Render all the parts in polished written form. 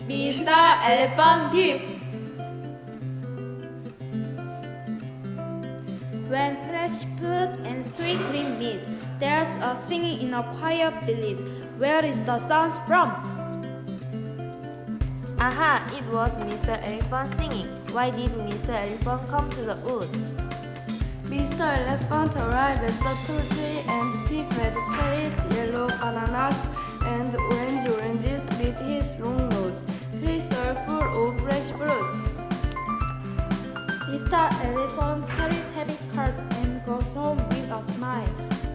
Mr. Elephant gift. When fresh fruit and sweet green meat, there's a singing in a quiet village. Where is the sound from? Aha, it was Mr. Elephant singing. Why did Mr. Elephant come to the wood? Mr. Elephant arrived at the tree and picked red cherries, yellow bananas, and oranges with his long nose. Trees are full of fresh fruits. Mr. Elephant carries heavy cart and goes home with a smile.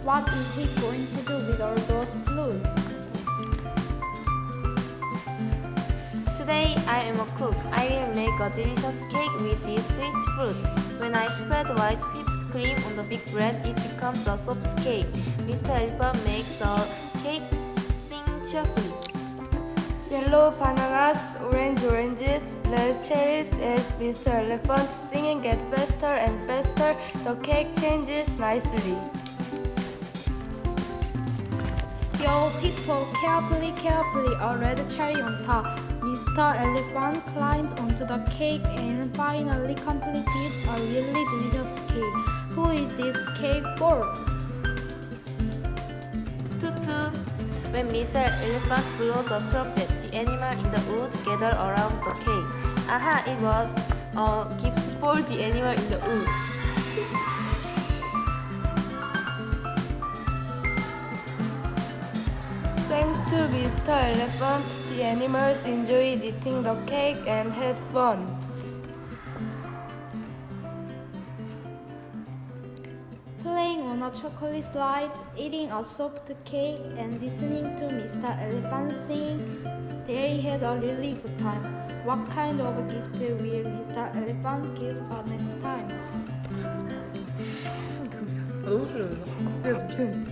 What is he going to do with all those fruits? Today I am a cook. I will make a delicious cake with this sweet fruit. When I spread white whipped cream on the big bread, it becomes a soft cake. Mr. Elephant makes the cake sing cheerfully. Yellow bananas, oranges, red cherries. As Mr. Elephant singing gets faster and faster, the cake changes nicely. Yo, people, carefully, a red cherry on top. Mr. Elephant climbed onto the cake and finally completed a really delicious cake. Who is this cake for? Toot. When Mr. Elephant blows a trumpet, the animals in the woods gather around the cake. Aha, it was a gift for the animal in the woods. Thanks to Mr. Elephant, the animals enjoyed eating the cake and had fun. Playing on a chocolate slide, eating a soft cake, and listening to Mr. Elephant sing, they had a really good time. What kind of gift will Mr. Elephant give us next time? 너무 싫어요.